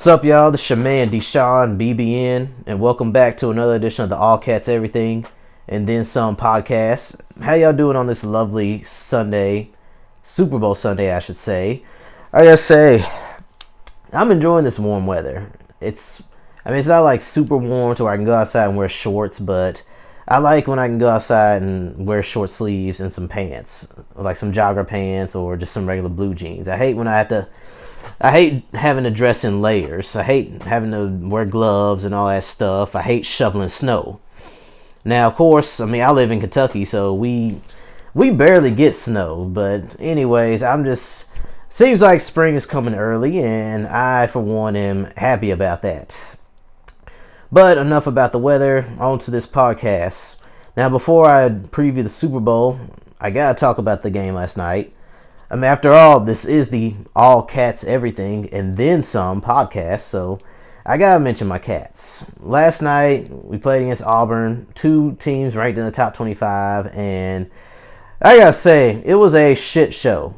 What's up, y'all? This is your man, Deshaun BBN, and welcome back to another edition of the All Cats Everything and Then Some podcast. How y'all doing on this lovely Sunday, Super Bowl Sunday, I should say? I gotta say, I'm enjoying this warm weather. It's not like super warm to where I can go outside and wear shorts, but I like when I can go outside and wear short sleeves and some pants, like some jogger pants or just some regular blue jeans. I hate having to dress in layers. I hate having to wear gloves and all that stuff. I hate shoveling snow. Now, of course, I live in Kentucky, so we barely get snow. But anyways, seems like spring is coming early, and I, for one, am happy about that. But enough about the weather. On to this podcast. Now, before I preview the Super Bowl, I gotta talk about the game last night. After all, this is the All Cats Everything and Then Some podcast, so I gotta mention my Cats. Last night, we played against Auburn, two teams ranked in the top 25, and I gotta say, it was a shit show.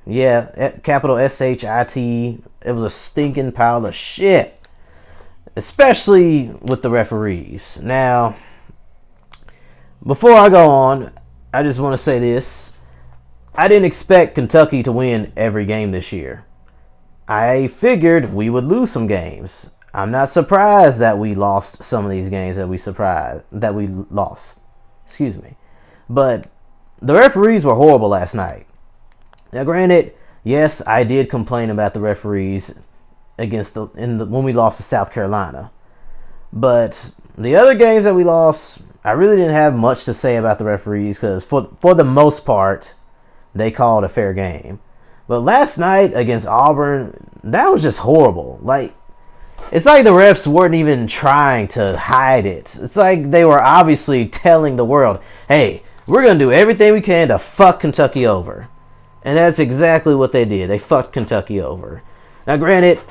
Yeah, capital S-H-I-T, it was a stinking pile of shit, especially with the referees. Now, before I go on, I just want to say this. I didn't expect Kentucky to win every game this year. I figured we would lose some games. I'm not surprised that we lost some of these games that we lost. Excuse me. But the referees were horrible last night. Now, granted, yes, I did complain about the referees when we lost to South Carolina. But the other games that we lost, I really didn't have much to say about the referees because for the most part, they called a fair game. But last night against Auburn, that was just horrible. It's like the refs weren't even trying to hide it. It's like they were obviously telling the world, hey, we're going to do everything we can to fuck Kentucky over. And that's exactly what they did. They fucked Kentucky over. Now, granted,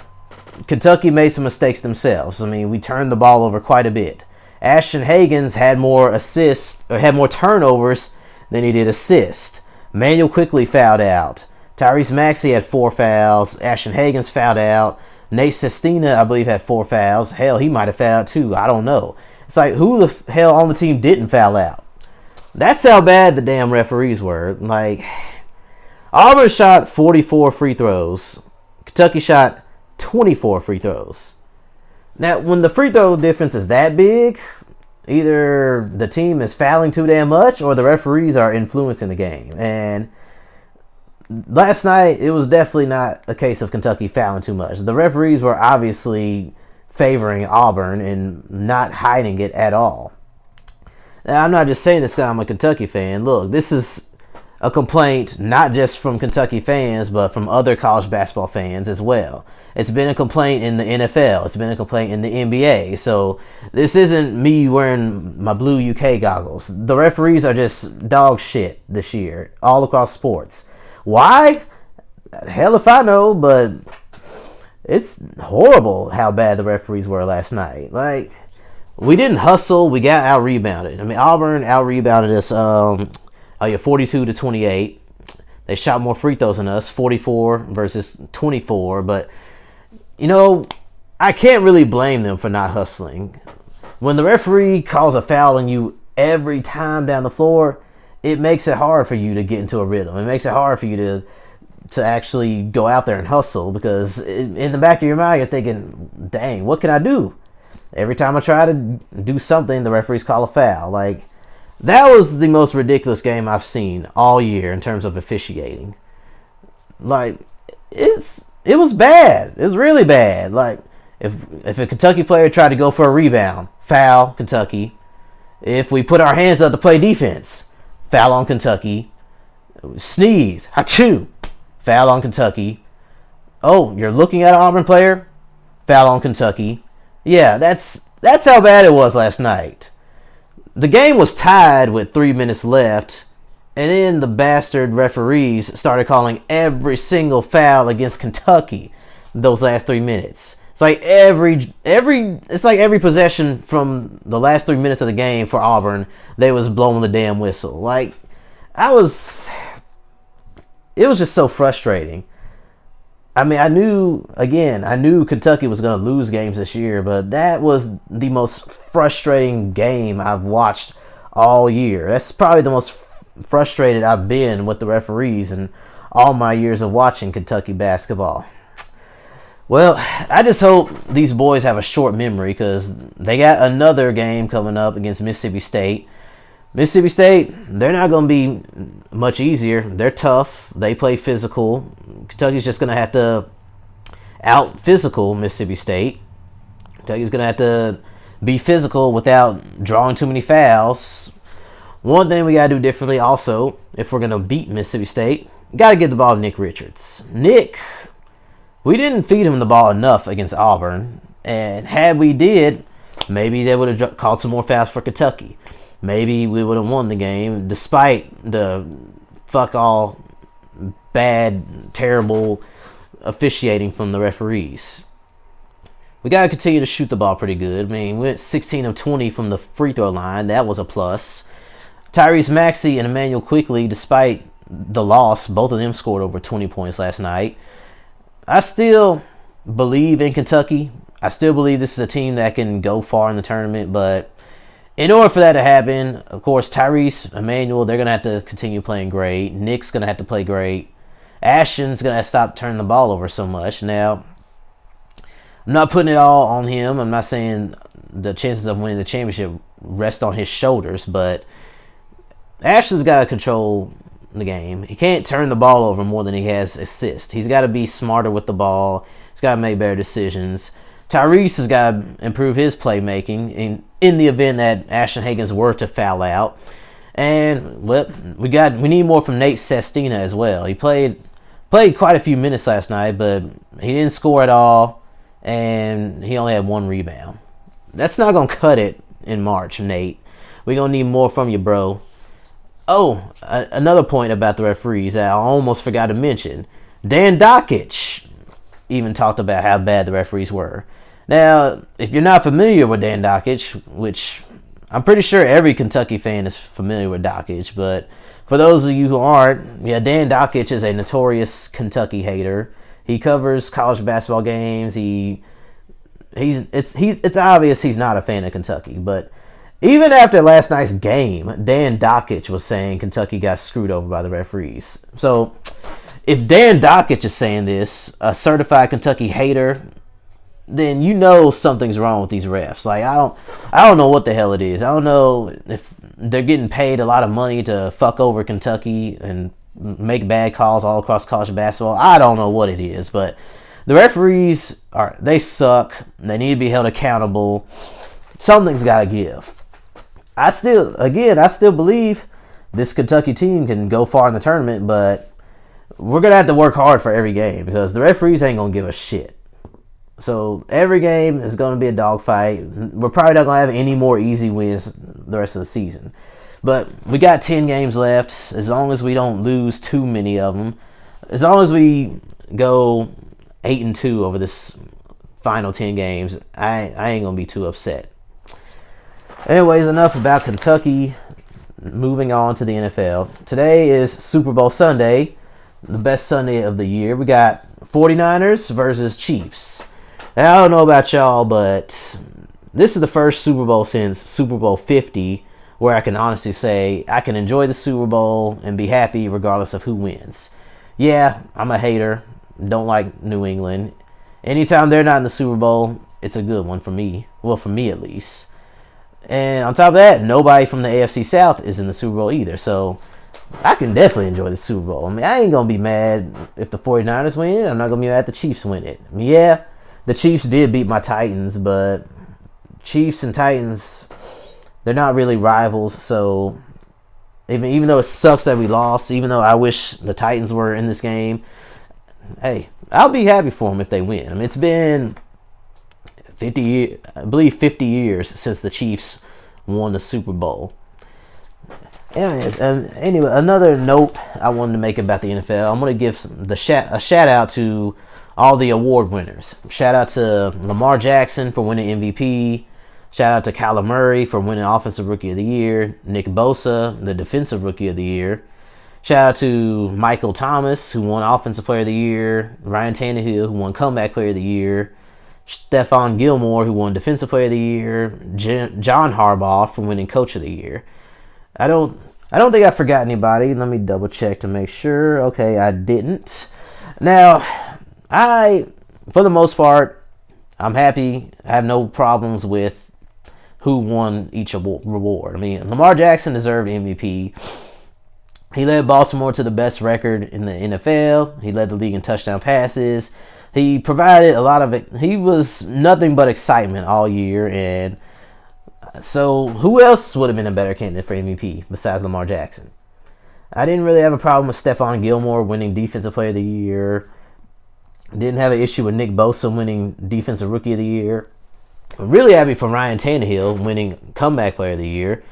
Kentucky made some mistakes themselves. We turned the ball over quite a bit. Ashton Hagans had more assists, or had more turnovers than he did assists. Manuel quickly fouled out. Tyrese Maxey had 4 fouls. Ashton Hagans fouled out. Nate Sestina, I believe, had 4 fouls. Hell, he might have fouled too. I don't know. It's like, who the hell on the team didn't foul out? That's how bad the damn referees were. Auburn shot 44 free throws. Kentucky shot 24 free throws. Now, when the free throw difference is that big, either the team is fouling too damn much or the referees are influencing the game. And last night, it was definitely not a case of Kentucky fouling too much. The referees were obviously favoring Auburn and not hiding it at all. Now, I'm not just saying this because I'm a Kentucky fan. Look, this is a complaint not just from Kentucky fans, but from other college basketball fans as well. It's been a complaint in the NFL. It's been a complaint in the NBA. So this isn't me wearing my blue UK goggles. The referees are just dog shit this year, all across sports. Why? Hell if I know, but it's horrible how bad the referees were last night. We didn't hustle. We got out-rebounded. Auburn out-rebounded us 42-28. They shot more free throws than us, 44 versus 24, but I can't really blame them for not hustling. When the referee calls a foul on you every time down the floor, it makes it hard for you to get into a rhythm. It makes it hard for you to actually go out there and hustle because in the back of your mind, you're thinking, dang, what can I do? Every time I try to do something, the referees call a foul. That was the most ridiculous game I've seen all year in terms of officiating. It was bad. It was really bad. If a Kentucky player tried to go for a rebound, foul, Kentucky. If we put our hands up to play defense, foul on Kentucky. Sneeze, achoo, foul on Kentucky. Oh, you're looking at an Auburn player, foul on Kentucky. Yeah, that's how bad it was last night. The game was tied with 3 minutes left, and then the bastard referees started calling every single foul against Kentucky those last 3 minutes. It's like every possession from the last 3 minutes of the game for Auburn, they was blowing the damn whistle. It was just so frustrating. I mean, I knew Kentucky was going to lose games this year, but that was the most frustrating game I've watched all year. That's probably the most frustrated I've been with the referees in all my years of watching Kentucky basketball. Well, I just hope these boys have a short memory because they got another game coming up against Mississippi State. Mississippi State, they're not going to be much easier. They're tough. They play physical. Kentucky's just going to have to out physical Mississippi State. Kentucky's going to have to be physical without drawing too many fouls. One thing we got to do differently also, if we're going to beat Mississippi State, got to give the ball to Nick Richards. Nick, we didn't feed him the ball enough against Auburn. And had we did, maybe they would have called some more fouls for Kentucky. Maybe we would have won the game despite the fuck all bad, terrible officiating from the referees. We got to continue to shoot the ball pretty good. I mean, we went 16 of 20 from the free throw line. That was a plus. Tyrese Maxey and Emmanuel Quickley, despite the loss, both of them scored over 20 points last night. I still believe in Kentucky. I still believe this is a team that can go far in the tournament, but in order for that to happen, of course, Tyrese, Emmanuel, they're going to have to continue playing great. Nick's going to have to play great. Ashton's going to have to stop turning the ball over so much. Now, I'm not putting it all on him. I'm not saying the chances of winning the championship rest on his shoulders, but Ashton's got to control the game. He can't turn the ball over more than he has assists. He's got to be smarter with the ball. He's got to make better decisions. Tyrese has got to improve his playmaking in the event that Ashton Hagans were to foul out. And well, we need more from Nate Sestina as well. He played quite a few minutes last night, but he didn't score at all, and he only had one rebound. That's not gonna cut it in March, Nate. We're gonna need more from you, bro. Oh, another point about the referees that I almost forgot to mention. Dan Dockich even talked about how bad the referees were. Now, if you're not familiar with Dan Dockich, which I'm pretty sure every Kentucky fan is familiar with Dockich, but for those of you who aren't, yeah, Dan Dockich is a notorious Kentucky hater. He covers college basketball games. It's obvious he's not a fan of Kentucky, but even after last night's game, Dan Dockich was saying Kentucky got screwed over by the referees. So, if Dan Dockich is saying this, a certified Kentucky hater, then you know something's wrong with these refs. Like, I don't know what the hell it is. I don't know if they're getting paid a lot of money to fuck over Kentucky and make bad calls all across college basketball. I don't know what it is, but the referees they suck. They need to be held accountable. Something's got to give. I still believe this Kentucky team can go far in the tournament, but we're going to have to work hard for every game because the referees ain't going to give a shit. So every game is going to be a dogfight. We're probably not going to have any more easy wins the rest of the season. But we got 10 games left. As long as we don't lose too many of them, as long as we go 8-2 over this final 10 games, I ain't going to be too upset. Anyways, enough about Kentucky. Moving on to the NFL. Today is Super Bowl Sunday, the best Sunday of the year. We got 49ers versus Chiefs. Now, I don't know about y'all, but this is the first Super Bowl since Super Bowl 50 where I can honestly say I can enjoy the Super Bowl and be happy regardless of who wins. Yeah, I'm a hater. Don't like New England. Anytime they're not in the Super Bowl, it's a good one for me. Well, for me at least. And on top of that, nobody from the AFC South is in the Super Bowl either. So I can definitely enjoy the Super Bowl. I mean, I ain't going to be mad if the 49ers win it. I'm not going to be mad if the Chiefs win it. I mean, yeah, the Chiefs did beat my Titans, but Chiefs and Titans, they're not really rivals. So even though it sucks that we lost, even though I wish the Titans were in this game, hey, I'll be happy for them if they win. I mean, it's been 50 years since the Chiefs won the Super Bowl. Anyway, another note I wanted to make about the NFL. I'm going to give a shout out to all the award winners. Shout out to Lamar Jackson for winning MVP. Shout out to Kyler Murray for winning Offensive Rookie of the Year. Nick Bosa, the Defensive Rookie of the Year. Shout out to Michael Thomas, who won Offensive Player of the Year. Ryan Tannehill, who won Comeback Player of the Year. Stephon Gilmore, who won Defensive Player of the Year. John Harbaugh for winning Coach of the Year. I don't think I forgot anybody. Let me double check to make sure. Okay, I didn't. Now, for the most part, I'm happy. I have no problems with who won each reward. I mean, Lamar Jackson deserved MVP. He led Baltimore to the best record in the NFL. He led the league in touchdown passes. He provided a lot of it. He was nothing but excitement all year. And so who else would have been a better candidate for MVP besides Lamar Jackson? I didn't really have a problem with Stephon Gilmore winning Defensive Player of the Year. Didn't have an issue with Nick Bosa winning Defensive Rookie of the Year. I'm really happy for Ryan Tannehill winning Comeback Player of the Year.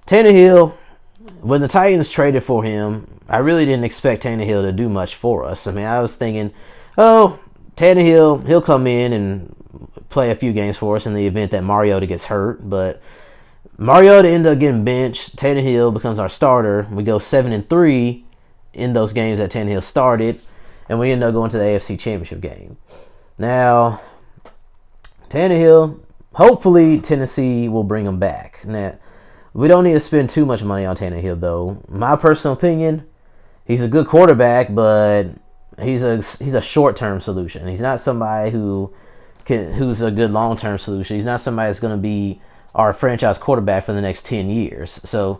Tannehill, when the Titans traded for him, I really didn't expect Tannehill to do much for us. I mean, I was thinking, oh, Tannehill, he'll come in and play a few games for us in the event that Mariota gets hurt. But Mariota ended up getting benched. Tannehill becomes our starter. We go 7-3 in those games that Tannehill started, and we end up going to the AFC Championship game. Now, Tannehill, hopefully Tennessee will bring him back. Now, we don't need to spend too much money on Tannehill, though. My personal opinion, he's a good quarterback, but he's a short-term solution. He's not somebody who's a good long-term solution. He's not somebody that's going to be our franchise quarterback for the next 10 years. So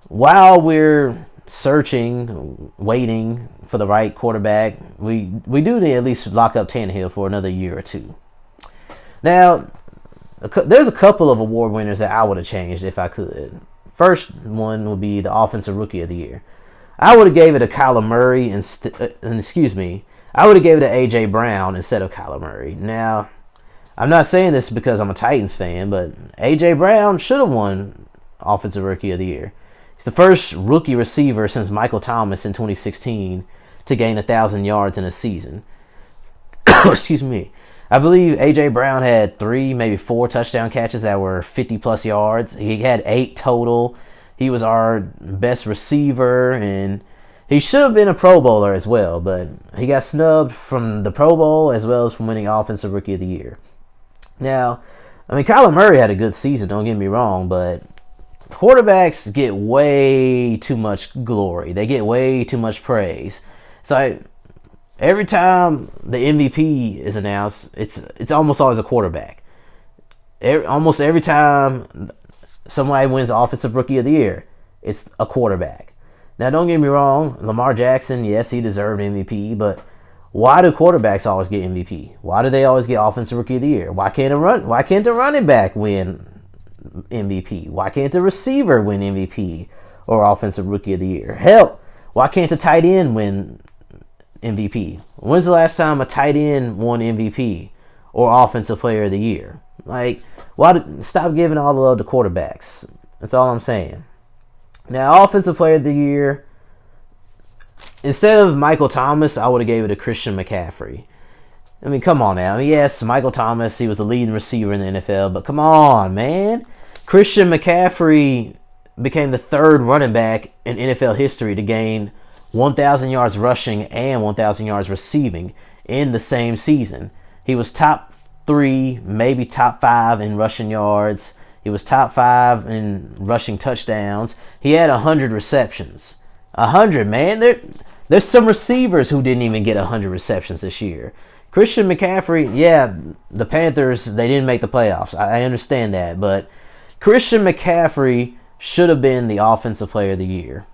while we're searching, waiting for the right quarterback, we do need to at least lock up Tannehill for another year or two. Now, there's a couple of award winners that I would have changed if I could. First one would be the Offensive Rookie of the Year. I would have gave it to Kyler Murray I would have gave it to A.J. Brown instead of Kyler Murray. Now, I'm not saying this because I'm a Titans fan, but A.J. Brown should have won Offensive Rookie of the Year. He's the first rookie receiver since Michael Thomas in 2016 to gain 1,000 yards in a season. Excuse me. I believe A.J. Brown had 3, maybe 4 touchdown catches that were 50-plus yards. He had 8 total. He was our best receiver, and he should have been a Pro Bowler as well, but he got snubbed from the Pro Bowl as well as from winning Offensive Rookie of the Year. Now, I mean, Kyler Murray had a good season, don't get me wrong, but quarterbacks get way too much glory. They get way too much praise. So every time the MVP is announced, it's almost always a quarterback. Almost every time somebody wins Offensive Rookie of the Year, it's a quarterback. Now, don't get me wrong, Lamar Jackson, yes, he deserved MVP, but why do quarterbacks always get MVP? Why do they always get Offensive Rookie of the Year? Why can't the running back win MVP? Why can't the receiver win MVP or Offensive Rookie of the Year? Hell, why can't a tight end win MVP? When's the last time a tight end won MVP or Offensive Player of the Year? Like, stop giving all the love to quarterbacks. That's all I'm saying. Now, Offensive Player of the Year, instead of Michael Thomas, I would have gave it to Christian McCaffrey. I mean, come on now. I mean, yes, Michael Thomas, he was the leading receiver in the NFL, but come on, man. Christian McCaffrey became the 3rd running back in NFL history to gain 1,000 yards rushing and 1,000 yards receiving in the same season. He was top 3, maybe top 5 in rushing yards. He was top 5 in rushing touchdowns. He had 100 receptions. 100, man. There's some receivers who didn't even get 100 receptions this year. Christian McCaffrey, yeah, the Panthers, they didn't make the playoffs. I understand that. But Christian McCaffrey should have been the Offensive Player of the Year.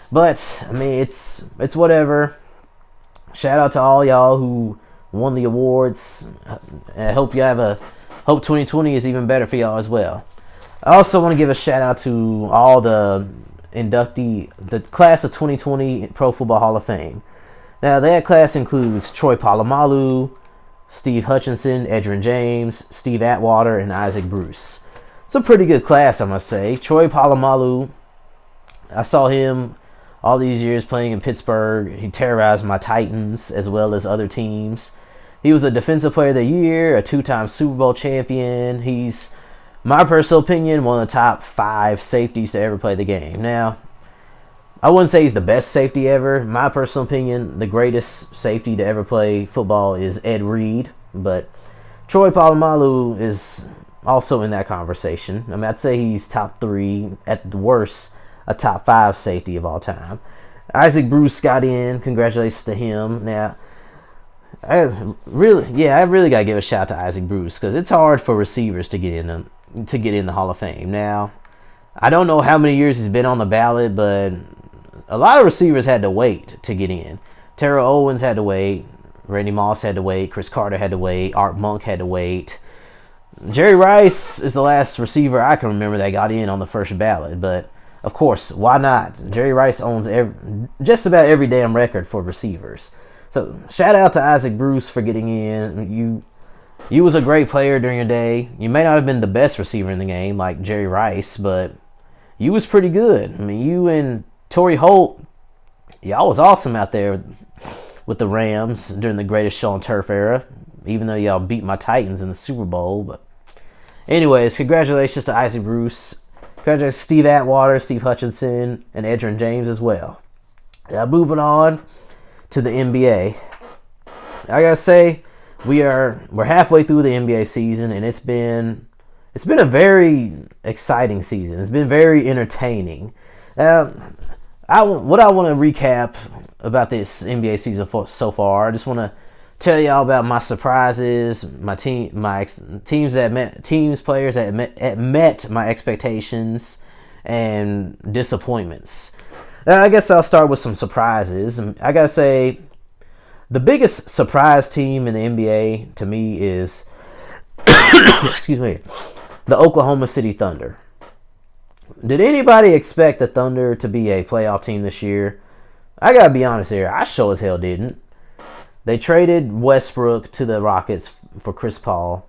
But, I mean, it's whatever. Shout out to all y'all who won the awards. I hope hope 2020 is even better for y'all as well. I also want to give a shout out to all the class of 2020 Pro Football Hall of Fame. Now, that class includes Troy Polamalu, Steve Hutchinson, Edgerrin James, Steve Atwater, and Isaac Bruce. It's a pretty good class, I must say. Troy Polamalu, I saw him all these years playing in Pittsburgh. He terrorized my Titans as well as other teams. He was a Defensive Player of the Year, a 2-time Super Bowl champion. He's, my personal opinion, one of the top 5 safeties to ever play the game. Now, I wouldn't say he's the best safety ever. My personal opinion, the greatest safety to ever play football is Ed Reed. But Troy Polamalu is also in that conversation. I mean, I'd say he's top 3, at the worst, a top 5 safety of all time. Isaac Bruce got in. Congratulations to him. Now, I really got to give a shout out to Isaac Bruce because it's hard for receivers to get in the Hall of Fame. Now, I don't know how many years he's been on the ballot, but a lot of receivers had to wait to get in. Terrell Owens had to wait. Randy Moss had to wait. Chris Carter had to wait. Art Monk had to wait. Jerry Rice is the last receiver I can remember that got in on the first ballot, but of course, why not? Jerry Rice owns just about every damn record for receivers. So shout out to Isaac Bruce for getting in. You was a great player during your day. You may not have been the best receiver in the game like Jerry Rice, but you was pretty good. I mean, you and Torrey Holt, y'all was awesome out there with the Rams during the greatest show on turf era, even though y'all beat my Titans in the Super Bowl. But anyways, congratulations to Isaac Bruce. Congratulations to Steve Atwater, Steve Hutchinson, and Edgerrin James as well. Now moving on to the NBA. I gotta say, we're halfway through the NBA season, and it's been a very exciting season. It's been very entertaining. What I want to recap about this NBA season so far, I just want to tell y'all about my surprises, players that met my expectations, and disappointments. I guess I'll start with some surprises. I gotta say, the biggest surprise team in the NBA to me is, excuse me, the Oklahoma City Thunder. Did anybody expect the Thunder to be a playoff team this year? I gotta be honest here, I sure as hell didn't. They traded Westbrook to the Rockets for Chris Paul.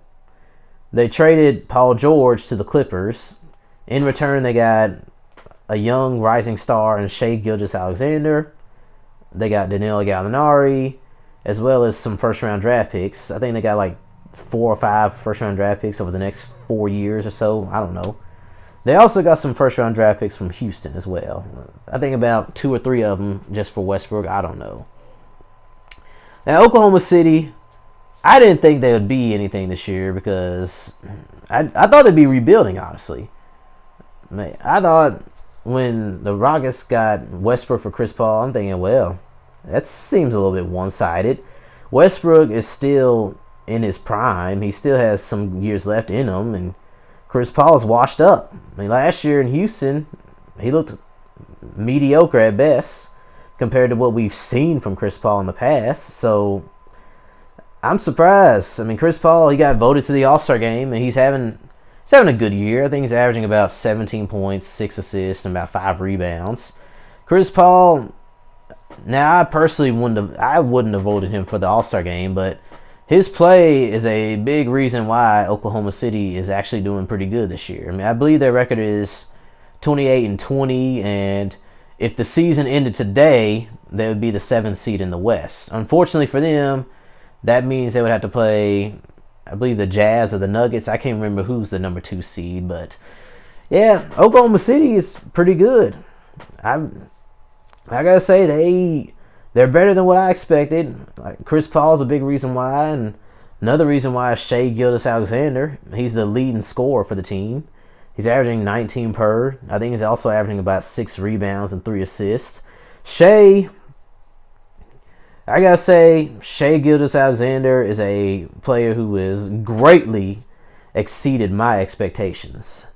They traded Paul George to the Clippers. In return, they got a young rising star in Shai Gilgeous-Alexander. They got Danilo Gallinari, as well as some first-round draft picks. I think they got like 4 or 5 first-round draft picks over the next 4 years or so. I don't know. They also got some first-round draft picks from Houston as well. I think about 2 or 3 of them just for Westbrook. I don't know. Now, Oklahoma City, I didn't think they would be anything this year because I thought they'd be rebuilding, honestly. I thought when the Rockets got Westbrook for Chris Paul, I'm thinking, well, that seems a little bit one-sided. Westbrook is still in his prime. He still has some years left in him, and Chris Paul is washed up. I mean, last year in Houston, he looked mediocre at best compared to what we've seen from Chris Paul in the past. So I'm surprised. I mean, Chris Paul, he got voted to the All-Star game, and he's having a good year. I think he's averaging about 17 points, 6 assists, and about 5 rebounds. Chris Paul, now I personally wouldn't have voted him for the All-Star game, but his play is a big reason why Oklahoma City is actually doing pretty good this year. I mean, I believe their record is 28-20, and if the season ended today, they would be the 7th seed in the West. Unfortunately for them, that means they would have to play, I believe, the Jazz or the Nuggets. I can't remember who's the number 2 seed, but yeah, Oklahoma City is pretty good. I gotta say they're better than what I expected. Like, Chris Paul's a big reason why, and another reason why is Shai Gilgeous-Alexander. He's the leading scorer for the team. He's averaging 19 per. I think he's also averaging about 6 rebounds and 3 assists. I gotta say, Shai Gilgeous-Alexander is a player who has greatly exceeded my expectations.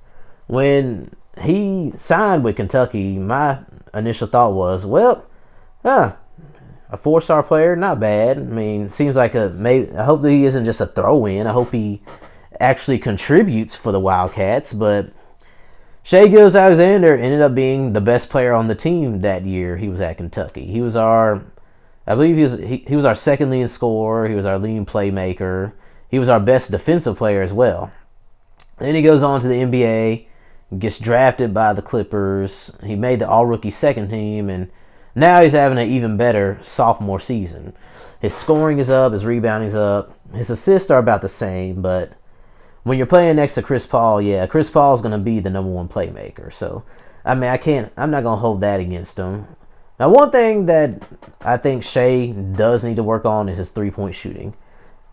When he signed with Kentucky, my initial thought was, well, a 4-star player, not bad. I mean, seems like I hope that he isn't just a throw-in. I hope he actually contributes for the Wildcats, but Shai Gilgeous-Alexander ended up being the best player on the team that year he was at Kentucky. He was our second leading scorer. He was our leading playmaker. He was our best defensive player as well. Then he goes on to the NBA, gets drafted by the Clippers. He made the all-rookie second team, and now he's having an even better sophomore season. His scoring is up, his rebounding is up. His assists are about the same, but when you're playing next to Chris Paul, Chris Paul is going to be the number 1 playmaker. So I mean, I'm not going to hold that against him. Now, one thing that I think Shea does need to work on is his three-point shooting.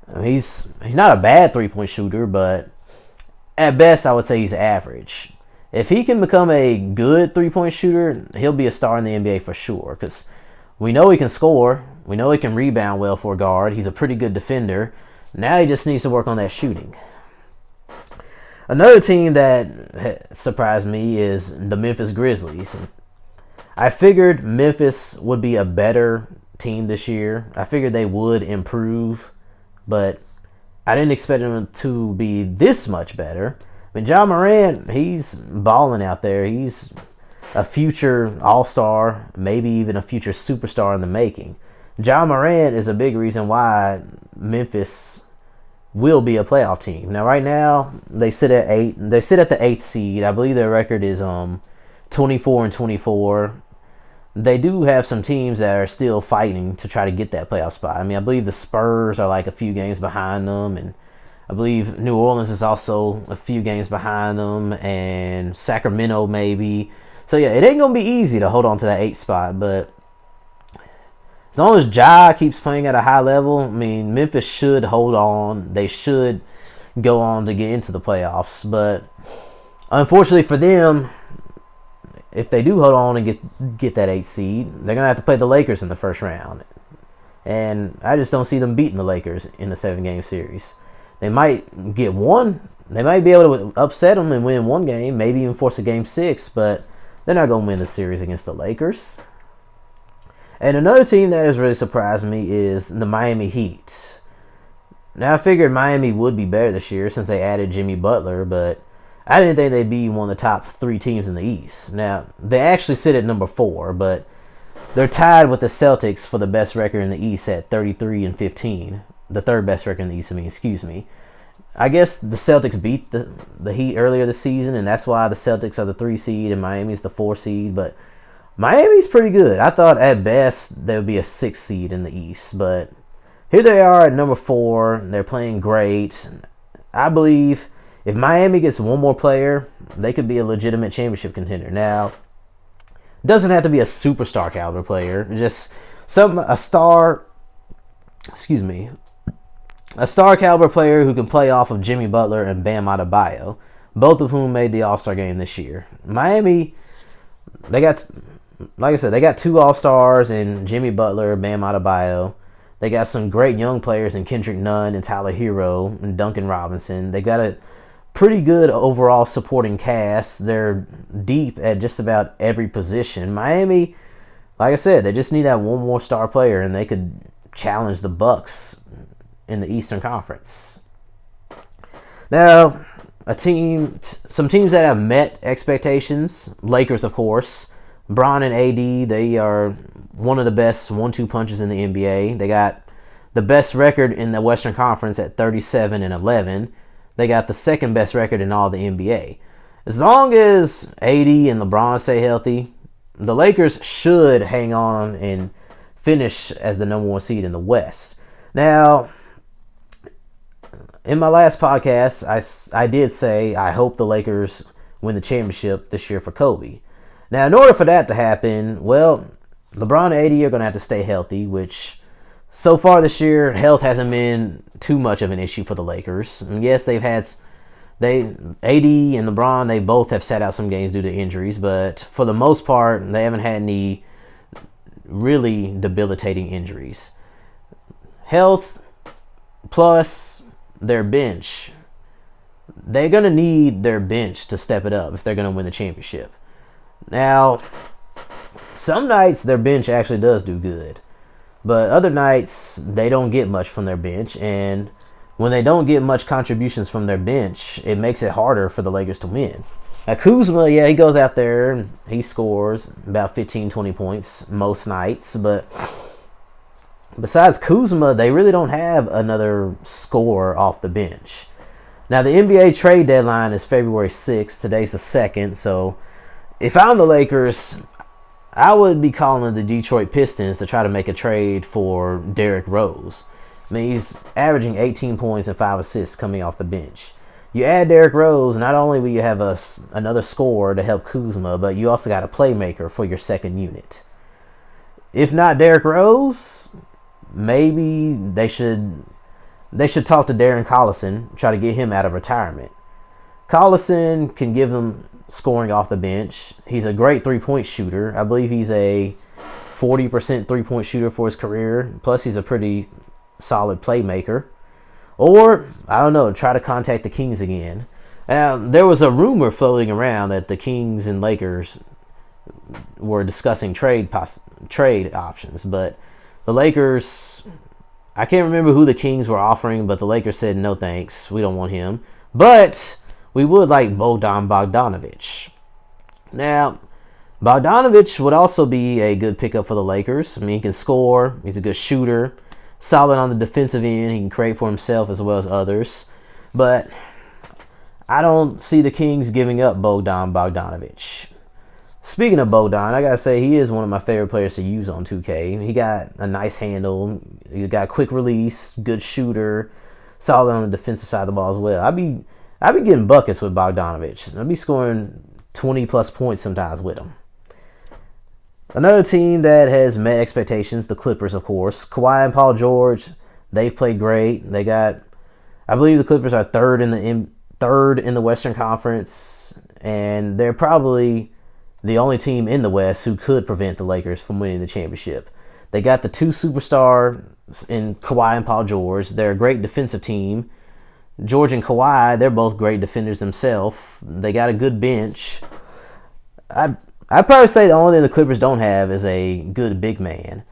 I mean, he's not a bad three-point shooter, but at best, I would say he's average. If he can become a good three-point shooter, he'll be a star in the NBA for sure, because we know he can score. We know he can rebound well for a guard. He's a pretty good defender. Now he just needs to work on that shooting. Another team that surprised me is the Memphis Grizzlies. I figured Memphis would be a better team this year. I figured they would improve, but I didn't expect them to be this much better. I mean, Ja Morant, he's balling out there. He's a future all-star, maybe even a future superstar in the making. Ja Morant is a big reason why Memphis will be a playoff team. Now, right now, they sit at 8. They sit at the 8th seed. I believe their record is 24-24. They do have some teams that are still fighting to try to get that playoff spot. I mean, I believe the Spurs are like a few games behind them, and I believe New Orleans is also a few games behind them, and Sacramento maybe. So, yeah, it ain't going to be easy to hold on to that 8th spot, but as long as Ja keeps playing at a high level, I mean, Memphis should hold on. They should go on to get into the playoffs. But unfortunately for them, if they do hold on and get that 8th seed, they're going to have to play the Lakers in the first round. And I just don't see them beating the Lakers in a 7-game series. They might get one. They might be able to upset them and win one game, maybe even force a game 6, but they're not going to win the series against the Lakers. And another team that has really surprised me is the Miami Heat. Now, I figured Miami would be better this year since they added Jimmy Butler, but I didn't think they'd be one of the top 3 teams in the East. Now, they actually sit at number 4, but they're tied with the Celtics for the best record in the East at 33-15. The third best record in the East, excuse me. I guess the Celtics beat the Heat earlier this season, and that's why the Celtics are the 3 seed and Miami's the 4 seed, but Miami's pretty good. I thought at best they would be a 6 seed in the East, but here they are at number 4. They're playing great. I believe if Miami gets one more player, they could be a legitimate championship contender. Now, it doesn't have to be a superstar caliber player. Just a star caliber player who can play off of Jimmy Butler and Bam Adebayo, both of whom made the All-Star game this year. Miami, they got 2 All-Stars in Jimmy Butler, Bam Adebayo. They got some great young players in Kendrick Nunn and Tyler Hero and Duncan Robinson. They got a pretty good overall supporting cast. They're deep at just about every position. Miami, like I said, they just need that one more star player, and they could challenge the Bucks in the Eastern Conference. Now, some teams that have met expectations. Lakers, of course. Bron and AD, they are one of the best 1-2 punches in the NBA. They got the best record in the Western Conference at 37-11. They got the second best record in all the NBA. As long as AD and LeBron stay healthy, the Lakers should hang on and finish as the number 1 seed in the West. Now, in my last podcast, I did say I hope the Lakers win the championship this year for Kobe. Now, in order for that to happen, well, LeBron and AD are going to have to stay healthy, which so far this year, health hasn't been too much of an issue for the Lakers. And yes, AD and LeBron, they both have sat out some games due to injuries, but for the most part, they haven't had any really debilitating injuries. Health plus their bench. They're going to need their bench to step it up if they're going to win the championship. Now, some nights their bench actually does do good, but other nights they don't get much from their bench, and when they don't get much contributions from their bench, it makes it harder for the Lakers to win. Now, Kuzma, he goes out there and he scores about 15-20 points most nights, but besides Kuzma, they really don't have another scorer off the bench. Now, the NBA trade deadline is February 6th. Today's the 2nd, so if I'm the Lakers, I would be calling the Detroit Pistons to try to make a trade for Derrick Rose. I mean, he's averaging 18 points and 5 assists coming off the bench. You add Derrick Rose, not only will you have another scorer to help Kuzma, but you also got a playmaker for your second unit. If not Derrick Rose, maybe they should talk to Darren Collison, try to get him out of retirement. Collison can give them scoring off the bench. He's a great three-point shooter. I believe he's a 40% three-point shooter for his career. Plus, he's a pretty solid playmaker. Or, I don't know, try to contact the Kings again. There was a rumor floating around that the Kings and Lakers were discussing trade options, but the Lakers, I can't remember who the Kings were offering, but the Lakers said no thanks, we don't want him. But we would like Bogdanovic. Now, Bogdanovic would also be a good pickup for the Lakers. I mean, he can score, he's a good shooter, solid on the defensive end, he can create for himself as well as others. But I don't see the Kings giving up Bogdanovic. Speaking of Bogdan, I gotta say he is one of my favorite players to use on 2K. He got a nice handle, he got quick release, good shooter, solid on the defensive side of the ball as well. I'd be getting buckets with Bogdanovic. I'd be scoring 20 plus points sometimes with him. Another team that has met expectations, the Clippers, of course. Kawhi and Paul George, they've played great. I believe the Clippers are third in the Western Conference, and they're probably the only team in the West who could prevent the Lakers from winning the championship. They got the two superstars in Kawhi and Paul George. They're a great defensive team. George and Kawhi, they're both great defenders themselves. They got a good bench. I'd probably say the only thing the Clippers don't have is a good big man.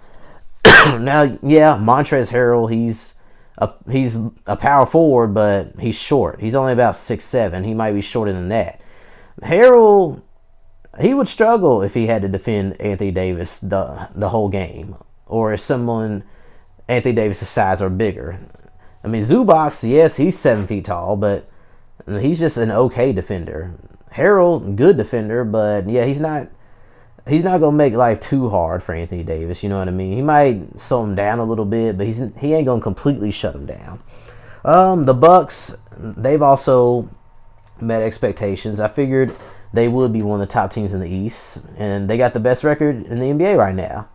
Now, yeah, Montrezl Harrell, he's a power forward, but he's short. He's only about 6'7". He might be shorter than that. Harrell, he would struggle if he had to defend Anthony Davis the whole game, or if someone Anthony Davis' size or bigger. I mean, Zubac, yes, he's 7 feet tall, but he's just an okay defender. Harrell, good defender, but yeah, he's not gonna make life too hard for Anthony Davis. You know what I mean? He might slow him down a little bit, but he ain't gonna completely shut him down. The Bucks, they've also met expectations. I figured they would be one of the top teams in the East, and they got the best record in the NBA right now.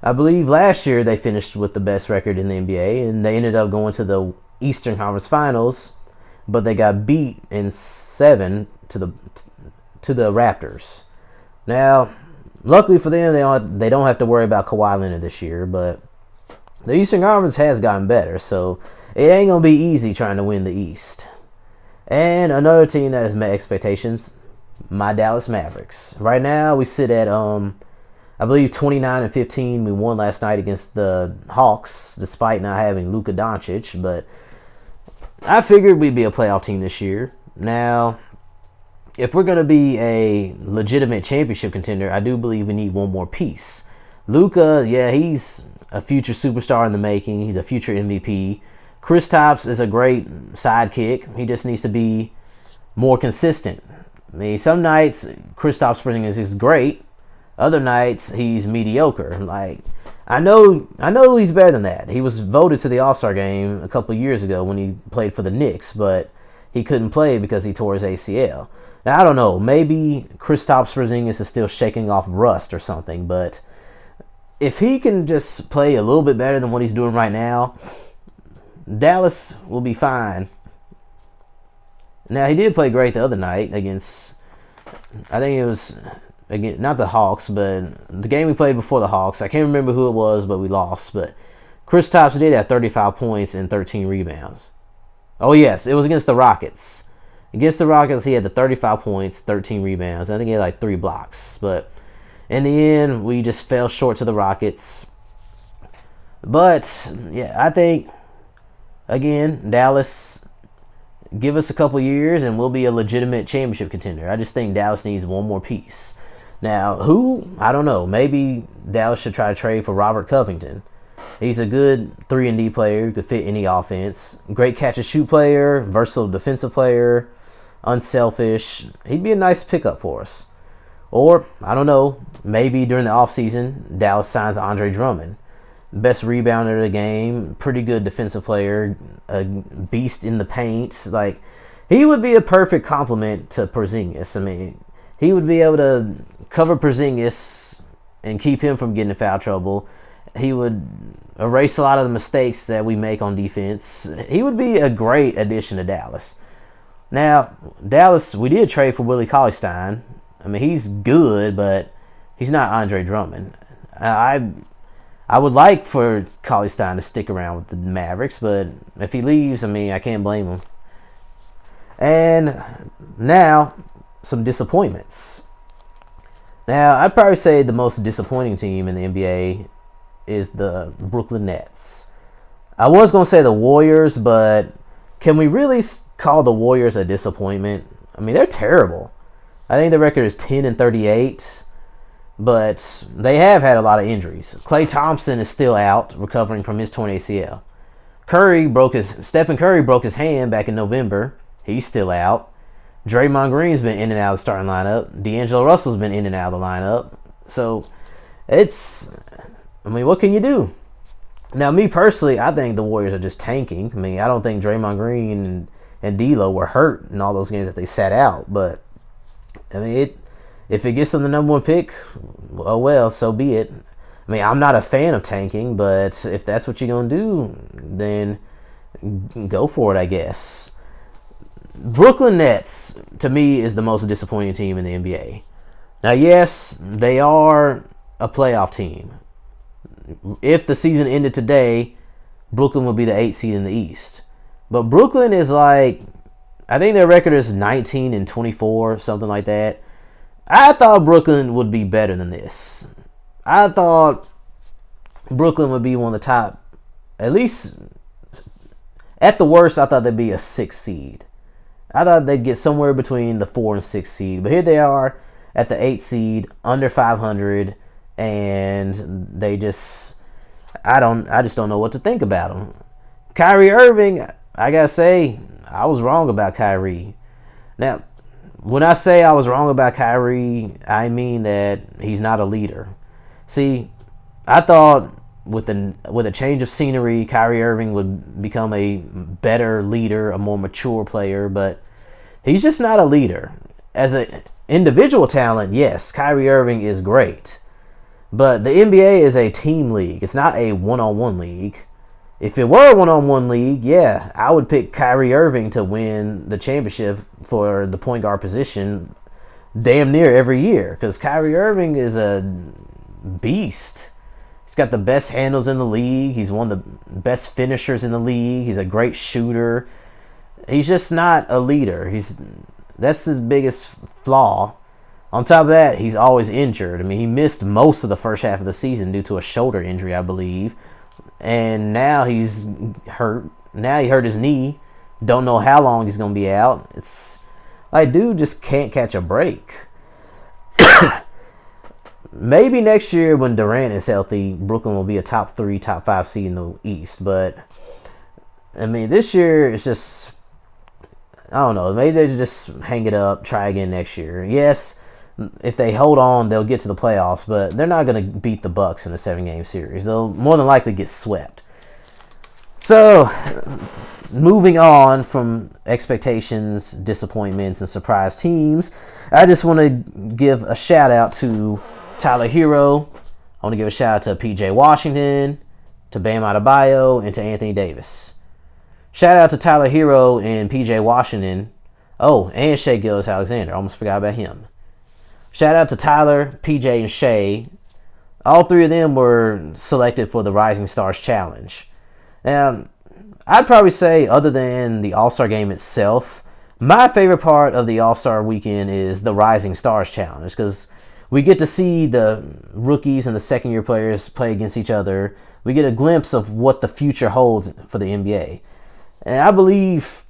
I believe last year they finished with the best record in the NBA, and they ended up going to the Eastern Conference Finals, but they got beat in 7 to the Raptors. Now, luckily for them, they don't have to worry about Kawhi Leonard this year, but the Eastern Conference has gotten better, so it ain't going to be easy trying to win the East. And another team that has met expectations, my Dallas Mavericks. Right now, we sit at, I believe, 29-15. We won last night against the Hawks, despite not having Luka Doncic, but I figured we'd be a playoff team this year. Now, if we're going to be a legitimate championship contender, I do believe we need one more piece. Luka, yeah, he's a future superstar in the making. He's a future MVP. Kristaps is a great sidekick. He just needs to be more consistent. I mean, some nights Kristaps Porzingis is great. Other nights he's mediocre. Like, I know he's better than that. He was voted to the All-Star game a couple of years ago when he played for the Knicks, but he couldn't play because he tore his ACL. Now, I don't know. Maybe Kristaps Porzingis is still shaking off rust or something, but if he can just play a little bit better than what he's doing right now, Dallas will be fine. Now, he did play great the other night against, I think it was, again, not the Hawks, but the game we played before the Hawks. I can't remember who it was, but we lost. But Kristaps did have 35 points and 13 rebounds. Oh, yes, it was against the Rockets. Against the Rockets, he had the 35 points, 13 rebounds. I think he had like 3 blocks. But in the end, we just fell short to the Rockets. But, yeah, I think, again, Dallas, give us a couple years and we'll be a legitimate championship contender. I just think Dallas needs one more piece. Now, who? I don't know. Maybe Dallas should try to trade for Robert Covington. He's a good 3-and-D player who could fit any offense. Great catch-and-shoot player, versatile defensive player, unselfish. He'd be a nice pickup for us. Or, I don't know, maybe during the offseason, Dallas signs Andre Drummond. Best rebounder of the game, pretty good defensive player, a beast in the paint. Like, he would be a perfect complement to Porzingis. I mean, he would be able to cover Porzingis and keep him from getting in foul trouble. He would erase a lot of the mistakes that we make on defense. He would be a great addition to Dallas. Now, Dallas, we did trade for Willie Cauley-Stein. I mean, he's good, but he's not Andre Drummond. I would like for Cauley-Stein to stick around with the Mavericks, but if he leaves, I mean, I can't blame him. And now, some disappointments. Now, I'd probably say the most disappointing team in the NBA is the Brooklyn Nets. I was going to say the Warriors, but can we really call the Warriors a disappointment? I mean, they're terrible. I think the record is 10-38, but they have had a lot of injuries. Klay Thompson is still out, recovering from his torn ACL. Stephen Curry broke his hand back in November. He's still out. Draymond Green's been in and out of the starting lineup. D'Angelo Russell's been in and out of the lineup. So, what can you do? Now, me personally, I think the Warriors are just tanking. I mean, I don't think Draymond Green and D'Lo were hurt in all those games that they sat out. But, I mean, if it gets them the number one pick, oh well, so be it. I mean, I'm not a fan of tanking, but if that's what you're going to do, then go for it, I guess. Brooklyn Nets, to me, is the most disappointing team in the NBA. Now, yes, they are a playoff team. If the season ended today, Brooklyn would be the 8th seed in the East. But Brooklyn is like, I think their record is 19-24, something like that. I thought Brooklyn would be better than this. I thought Brooklyn would be one of the top, at least, at the worst, I thought they'd be a 6th seed. I thought they'd get somewhere between the 4 and 6 seed. But here they are at the 8th seed, under 500, and they just, I just don't know what to think about them. Kyrie Irving, I gotta say, I was wrong about Kyrie. Now, when I say I was wrong about Kyrie, I mean that he's not a leader. See, I thought with a change of scenery, Kyrie Irving would become a better leader, a more mature player, but he's just not a leader. As an individual talent, yes, Kyrie Irving is great. But the NBA is a team league. It's not a one-on-one league. If it were a one-on-one league, yeah, I would pick Kyrie Irving to win the championship for the point guard position damn near every year. Because Kyrie Irving is a beast. He's got the best handles in the league. He's one of the best finishers in the league. He's a great shooter. He's just not a leader. That's his biggest flaw. On top of that, he's always injured. I mean, he missed most of the first half of the season due to a shoulder injury, I believe. And now he's hurt. Now he hurt his knee. Don't know how long he's going to be out. It's like, dude just can't catch a break. Maybe next year when Durant is healthy, Brooklyn will be a top 3, top 5 seed in the East. But, I mean, this year it's just, I don't know. Maybe they just hang it up, try again next year. Yes, if they hold on, they'll get to the playoffs, but they're not going to beat the Bucks in a 7-game series. They'll more than likely get swept. So, moving on from expectations, disappointments, and surprise teams, I just want to give a shout out to Tyler Hero. I want to give a shout out to PJ Washington, to Bam Adebayo, and to Anthony Davis. Shout out to Tyler Hero and PJ Washington. Oh, and Shai Gilgeous-Alexander. Almost forgot about him. Shout out to Tyler, PJ, and Shai. All 3 of them were selected for the Rising Stars Challenge. Now, I'd probably say, other than the All-Star game itself, my favorite part of the All-Star weekend is the Rising Stars Challenge, because we get to see the rookies and the second-year players play against each other. We get a glimpse of what the future holds for the NBA. And I believe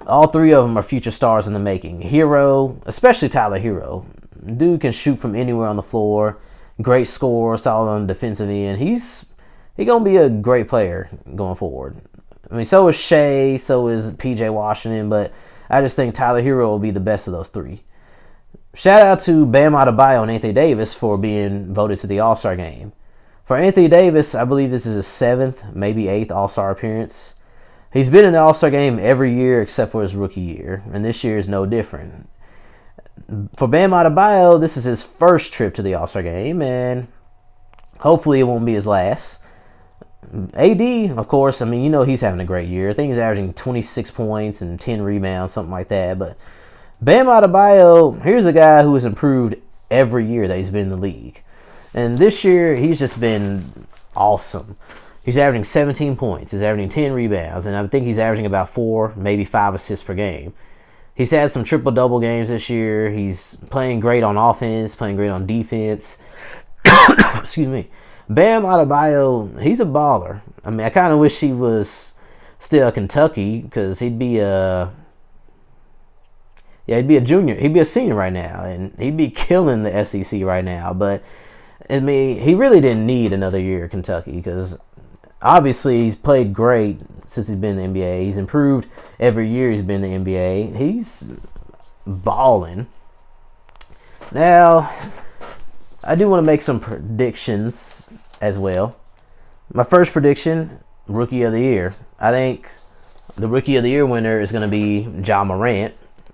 all 3 of them are future stars in the making. Hero, especially Tyler Hero. Dude can shoot from anywhere on the floor. Great scorer, solid on the defensive end. He's going to be a great player going forward. I mean, so is Shai, so is PJ Washington, but I just think Tyler Hero will be the best of those 3. Shout out to Bam Adebayo and Anthony Davis for being voted to the All-Star game. For Anthony Davis, I believe this is his 7th, maybe 8th All-Star appearance. He's been in the All-Star game every year except for his rookie year, and this year is no different. For Bam Adebayo, this is his first trip to the All-Star game, and hopefully it won't be his last. AD, of course, I mean, you know he's having a great year. I think he's averaging 26 points and 10 rebounds, something like that. But Bam Adebayo, here's a guy who has improved every year that he's been in the league. And this year, he's just been awesome. He's averaging 17 points. He's averaging 10 rebounds. And I think he's averaging about 4, maybe 5 assists per game. He's had some triple-double games this year. He's playing great on offense, playing great on defense. Excuse me. Bam Adebayo, he's a baller. I mean, I kind of wish he was still at Kentucky because he'd be a junior. He'd be a senior right now, and he'd be killing the SEC right now. But, I mean, he really didn't need another year at Kentucky because obviously he's played great since he's been in the NBA. He's improved every year he's been in the NBA. He's balling. Now, I do want to make some predictions as well. My first prediction, Rookie of the Year. I think the Rookie of the Year winner is going to be Ja Morant.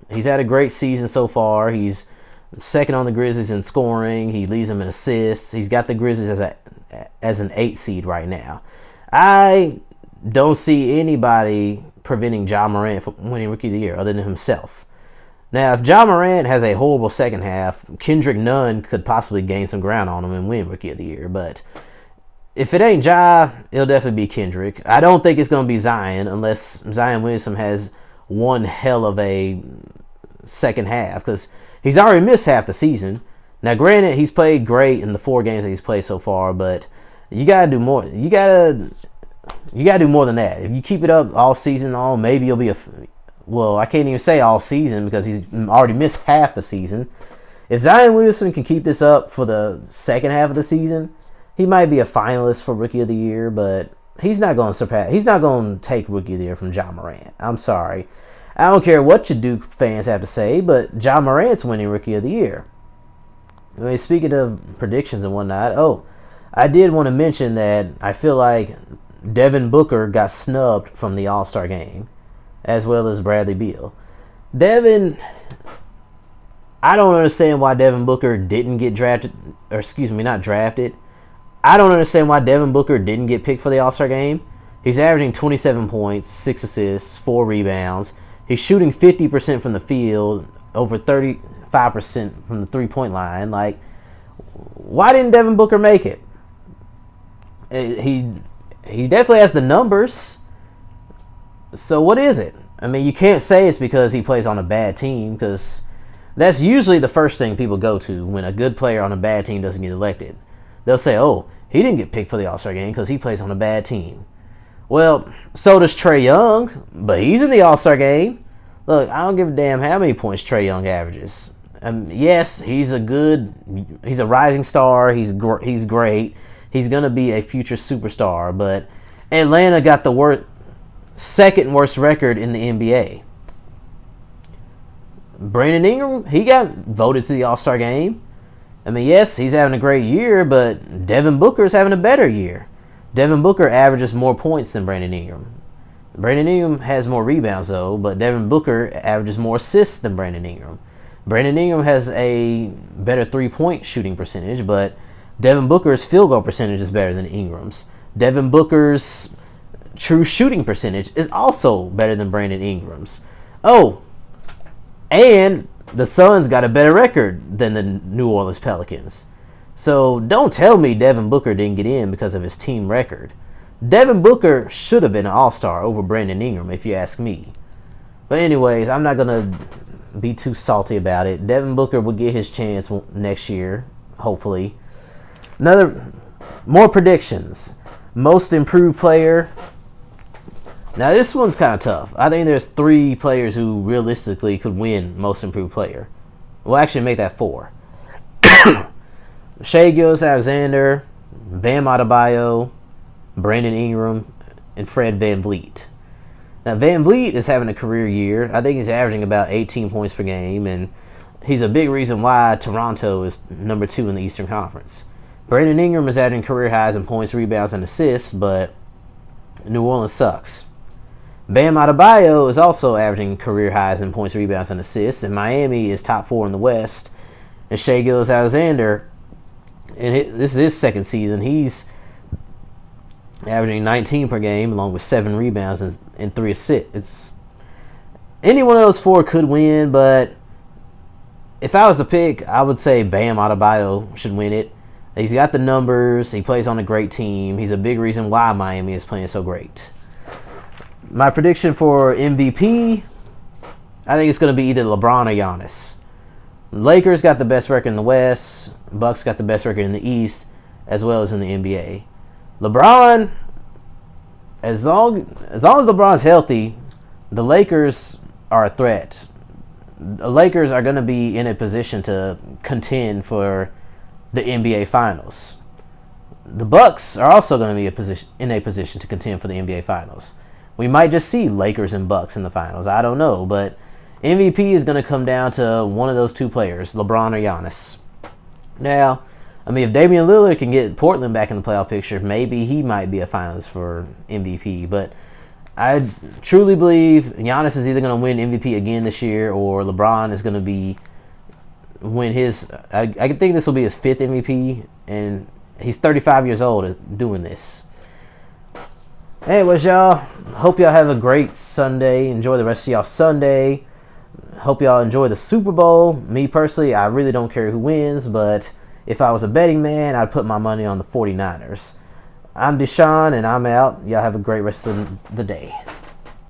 He's had a great season so far. He's second on the Grizzlies in scoring. He leads them in assists. He's got the Grizzlies as an 8 seed right now. I don't see anybody preventing Ja Morant from winning Rookie of the Year other than himself. Now, if Ja Morant has a horrible second half, Kendrick Nunn could possibly gain some ground on him and win Rookie of the Year. But if it ain't Ja, it'll definitely be Kendrick. I don't think it's going to be Zion unless Zion Williamson has one hell of a second half because he's already missed half the season. Now, granted, he's played great in the 4 games that he's played so far, but you got to do more. You got to do more than that. If you keep it up all season long, maybe you'll be I can't even say all season because he's already missed half the season. If Zion Williamson can keep this up for the second half of the season, he might be a finalist for Rookie of the Year, but he's not going to take Rookie of the Year from Ja Morant. I'm sorry. I don't care what your Duke fans have to say, but Ja Morant's winning Rookie of the Year. I mean, speaking of predictions and whatnot, I did want to mention that I feel like Devin Booker got snubbed from the All-Star game, as well as Bradley Beal. I don't understand why Devin Booker didn't get drafted, not drafted. I don't understand why Devin Booker didn't get picked for the All-Star game. He's averaging 27 points, 6 assists, 4 rebounds. He's shooting 50% from the field, over 35% from the three-point line. Like, why didn't Devin Booker make it? He definitely has the numbers. So what is it? I mean, you can't say it's because he plays on a bad team because that's usually the first thing people go to when a good player on a bad team doesn't get elected. They'll say, he didn't get picked for the All-Star game because he plays on a bad team. Well, so does Trae Young, but he's in the All-Star game. Look, I don't give a damn how many points Trae Young averages. Yes, he's a rising star. He's great. He's going to be a future superstar, but Atlanta got the second worst record in the NBA. Brandon Ingram, he got voted to the All-Star game. I mean, yes, he's having a great year, but Devin Booker is having a better year. Devin Booker averages more points than Brandon Ingram. Brandon Ingram has more rebounds, though, but Devin Booker averages more assists than Brandon Ingram. Brandon Ingram has a better three-point shooting percentage, but Devin Booker's field goal percentage is better than Ingram's. Devin Booker's true shooting percentage is also better than Brandon Ingram's. And the Suns got a better record than the New Orleans Pelicans. So don't tell me Devin Booker didn't get in because of his team record. Devin Booker should have been an all-star over Brandon Ingram, if you ask me. But anyways, I'm not going to be too salty about it. Devin Booker will get his chance next year, hopefully. More predictions. Most improved player. Now, this one's kind of tough. I think there's 3 players who realistically could win most improved player. We'll actually make that 4. Shai Gilgeous-Alexander, Bam Adebayo, Brandon Ingram, and Fred VanVleet. Now, VanVleet is having a career year. I think he's averaging about 18 points per game, and he's a big reason why Toronto is number 2 in the Eastern Conference. Brandon Ingram is adding career highs in points, rebounds, and assists, but New Orleans sucks. Bam Adebayo is also averaging career highs in points, rebounds, and assists, and Miami is top 4 in the West. And Shai Gilgeous-Alexander, and this is his second season, he's averaging 19 per game, along with 7 rebounds and 3 assists. Any one of those 4 could win, but if I was to pick, I would say Bam Adebayo should win it. He's got the numbers. He plays on a great team. He's a big reason why Miami is playing so great. My prediction for MVP, I think it's going to be either LeBron or Giannis. Lakers got the best record in the West. Bucks got the best record in the East, as well as in the NBA. LeBron, as long as LeBron's healthy, the Lakers are a threat. The Lakers are going to be in a position to contend for the NBA Finals. The Bucks are also going to be in a position to contend for the NBA Finals. We might just see Lakers and Bucks in the finals. I don't know, but MVP is going to come down to one of those 2 players, LeBron or Giannis. Now, I mean, if Damian Lillard can get Portland back in the playoff picture, maybe he might be a finalist for MVP. But I truly believe Giannis is either going to win MVP again this year, or LeBron is going to win his. I think this will be his 5th MVP, and he's 35 years old doing this. Anyways, y'all, hope y'all have a great Sunday. Enjoy the rest of y'all Sunday. Hope y'all enjoy the Super Bowl. Me personally, I really don't care who wins, but if I was a betting man, I'd put my money on the 49ers. I'm Deshaun, and I'm out. Y'all have a great rest of the day.